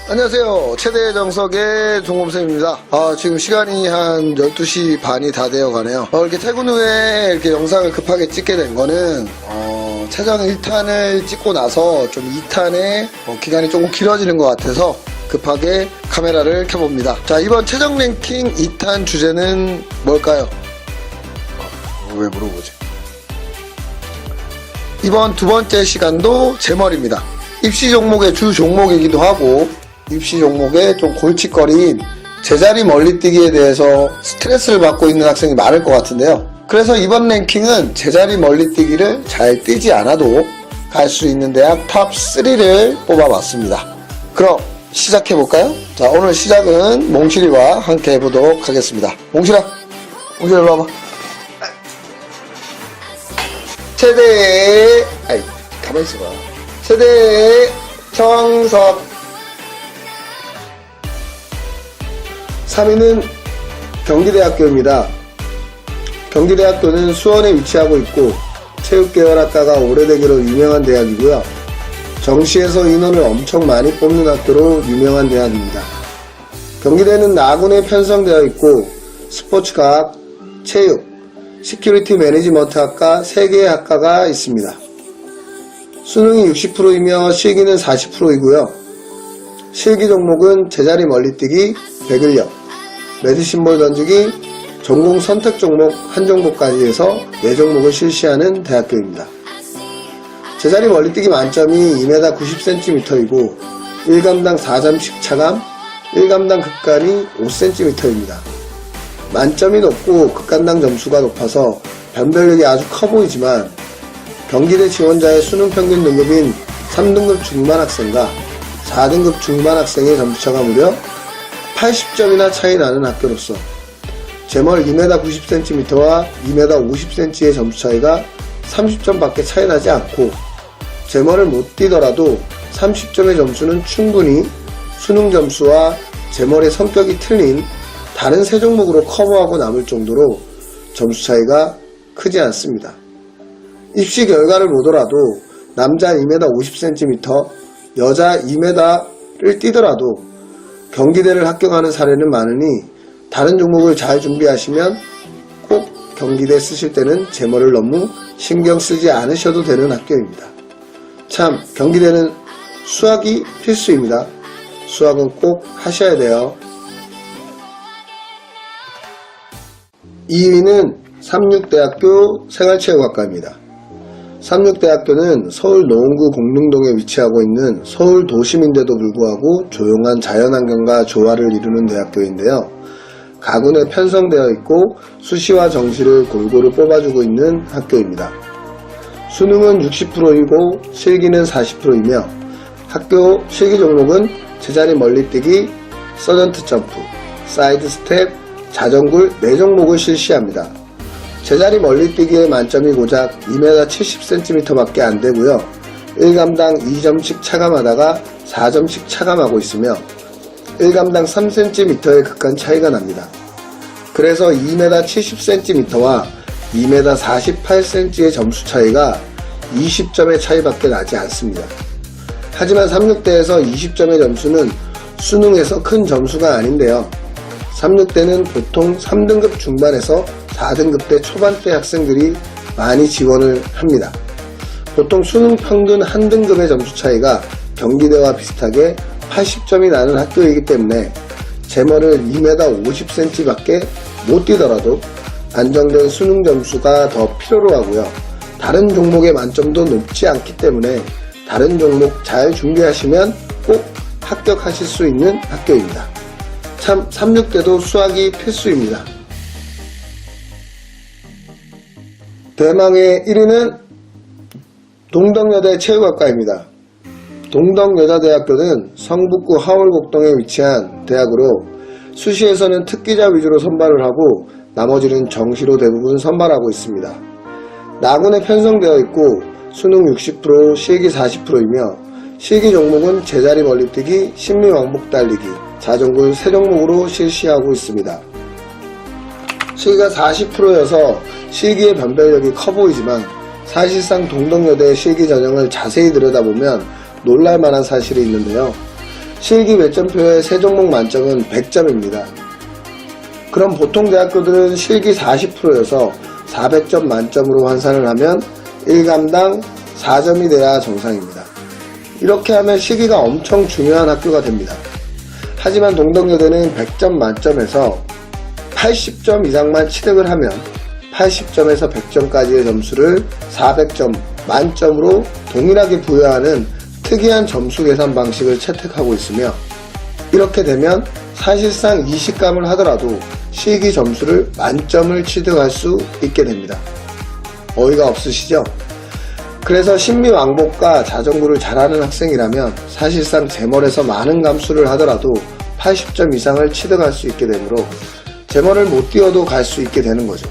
안녕하세요. 최대 정석의 종범쌤입니다. 지금 시간이 한 12시 반이 다 되어 가네요. 이렇게 퇴근 후에 이렇게 영상을 급하게 찍게 된 거는, 최종 1탄을 찍고 나서 좀 2탄의 기간이 조금 길어지는 것 같아서 급하게 카메라를 켜봅니다. 자, 이번 최종 랭킹 2탄 주제는 뭘까요? 왜 물어보지? 이번 두 번째 시간도 제멀입니다. 입시 종목의 주 종목이기도 하고 입시 종목의 좀 골칫거리인 제자리 멀리뛰기에 대해서 스트레스를 받고 있는 학생이 많을 것 같은데요. 그래서 이번 랭킹은 제자리 멀리뛰기를 잘 뛰지 않아도 갈 수 있는 대학 탑 3를 뽑아봤습니다. 그럼 시작해볼까요? 자, 오늘 시작은 몽실이와 함께 해보도록 하겠습니다. 몽실아, 몽실아 일로 와봐. 최대, 가만히 있어봐. 최대 정석 3위는 경기대학교입니다. 경기대학교는 수원에 위치하고 있고 체육계열학과가 오래되기로 유명한 대학이고요. 정시에서 인원을 엄청 많이 뽑는 학교로 유명한 대학입니다. 경기대는 나군에 편성되어 있고 스포츠과학, 체육, 시큐리티 매니지먼트 학과 3개의 학과가 있습니다. 수능이 60%이며 실기는 40%이고요. 실기 종목은 제자리 멀리뛰기, 배근력, 메디신볼 던지기, 전공 선택 종목 한 종목까지 해서 4종목을 실시하는 대학교입니다. 제자리 멀리뛰기 만점이 2m 90cm이고 1감당 4점씩 차감, 1감당 극간이 5cm입니다. 만점이 높고 극간당 점수가 높아서 변별력이 아주 커 보이지만 경기대 지원자의 수능 평균 등급인 3등급 중반 학생과 4등급 중반 학생의 점수차가 무려 80점이나 차이 나는 학교로서 제멀 2m 90cm와 2m 50cm의 점수 차이가 30점밖에 차이 나지 않고 제멀을 못 뛰더라도 30점의 점수는 충분히 수능 점수와 제멀의 성격이 틀린 다른 3종목으로 커버하고 남을 정도로 점수 차이가 크지 않습니다. 입시 결과를 보더라도 남자 2m 50cm, 여자 2m를 뛰더라도 경기대를 합격하는 사례는 많으니 다른 종목을 잘 준비하시면 꼭 경기대 쓰실 때는 제멀을 너무 신경 쓰지 않으셔도 되는 학교입니다. 참, 경기대는 수학이 필수입니다. 수학은 꼭 하셔야 돼요. 2위는 삼육대학교 생활체육학과입니다. 삼육대학교는 서울 노원구 공릉동에 위치하고 있는 서울 도심인데도 불구하고 조용한 자연환경과 조화를 이루는 대학교인데요. 가군에 편성되어 있고 수시와 정시를 골고루 뽑아주고 있는 학교입니다. 수능은 60%이고 실기는 40%이며 학교 실기 종목은 제자리 멀리뛰기, 서전트 점프, 사이드 스텝, 자전굴 4종목을 실시합니다. 제자리 멀리뛰기의 만점이 고작 2m 70cm 밖에 안되고요. 1감당 2점씩 차감하다가 4점씩 차감하고 있으며 1감당 3cm의 극간 차이가 납니다. 그래서 2m 70cm와 2m 48cm의 점수 차이가 20점의 차이밖에 나지 않습니다. 하지만 삼육대에서 20점의 점수는 수능에서 큰 점수가 아닌데요. 삼육대는 보통 3등급 중반에서 4등급대 초반대 학생들이 많이 지원을 합니다. 보통 수능 평균 한 등급의 점수 차이가 경기대와 비슷하게 80점이 나는 학교이기 때문에 제멀을 2m 50cm 밖에 못 뛰더라도 안정된 수능 점수가 더 필요로 하고요. 다른 종목의 만점도 높지 않기 때문에 다른 종목 잘 준비하시면 꼭 합격하실 수 있는 학교입니다. 참, 삼육대도 수학이 필수입니다. 대망의 1위는 동덕여대 체육학과입니다. 동덕여자대학교는 성북구 하월곡동에 위치한 대학으로 수시에서는 특기자 위주로 선발을 하고 나머지는 정시로 대부분 선발하고 있습니다. 나군에 편성되어 있고 수능 60%, 실기 40%이며 실기 종목은 제자리 멀리뛰기, 신미왕복 달리기, 자전굴 3종목으로 실시하고 있습니다. 실기가 40%여서 실기의 변별력이 커 보이지만 사실상 동덕여대의 실기 전형을 자세히 들여다보면 놀랄만한 사실이 있는데요. 실기 외점표의 세 종목 만점은 100점입니다. 그럼 보통 대학교들은 실기 40%여서 400점 만점으로 환산을 하면 1감당 4점이 돼야 정상입니다. 이렇게 하면 실기가 엄청 중요한 학교가 됩니다. 하지만 동덕여대는 100점 만점에서 80점 이상만 취득을 하면 80점에서 100점까지의 점수를 400점 만점으로 동일하게 부여하는 특이한 점수 계산 방식을 채택하고 있으며, 이렇게 되면 사실상 20감을 하더라도 실기 점수를 만점을 취득할 수 있게 됩니다. 어이가 없으시죠? 그래서 심리왕복과 자전거를 잘하는 학생이라면 사실상 제멀에서 많은 감수를 하더라도 80점 이상을 취득할 수 있게 되므로 제멀을 못 뛰어도 갈 수 있게 되는 거죠.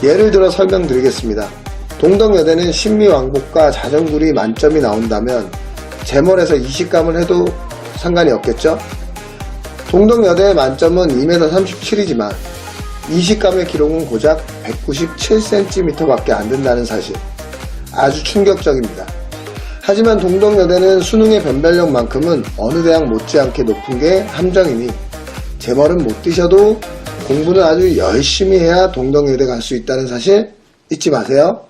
예를 들어 설명드리겠습니다. 동덕여대는 심리왕복과 자전거리 만점이 나온다면 제멀에서 20감을 해도 상관이 없겠죠? 동덕여대의 만점은 2m37이지만 20감의 기록은 고작 197cm 밖에 안 된다는 사실, 아주 충격적입니다. 하지만 동덕여대는 수능의 변별력만큼은 어느 대학 못지않게 높은 게 함정이니 제멀은 못 뛰셔도 공부는 아주 열심히 해야 동덕여대 갈 수 있다는 사실 잊지 마세요.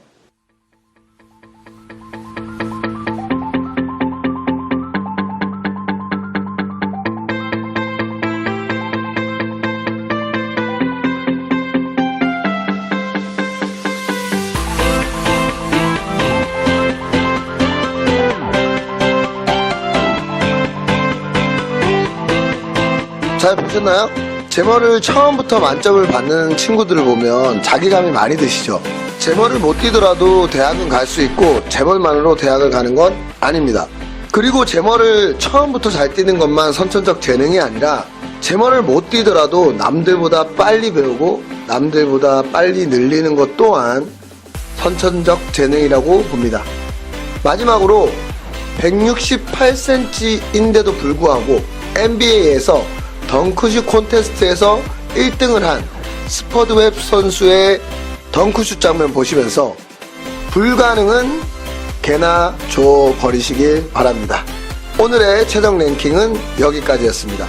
잘 보셨나요? 제멀을 처음부터 만점을 받는 친구들을 보면 자기감이 많이 드시죠? 제멀을 못 뛰더라도 대학은 갈 수 있고 제멀만으로 대학을 가는 건 아닙니다. 그리고 제멀을 처음부터 잘 뛰는 것만 선천적 재능이 아니라 제멀을 못 뛰더라도 남들보다 빨리 배우고 남들보다 빨리 늘리는 것 또한 선천적 재능이라고 봅니다. 마지막으로 168cm인데도 불구하고 NBA에서 덩크슛 콘테스트에서 1등을 한 스퍼드웹 선수의 덩크슛 장면 보시면서 불가능은 개나 줘 버리시길 바랍니다. 오늘의 최종 랭킹은 여기까지였습니다.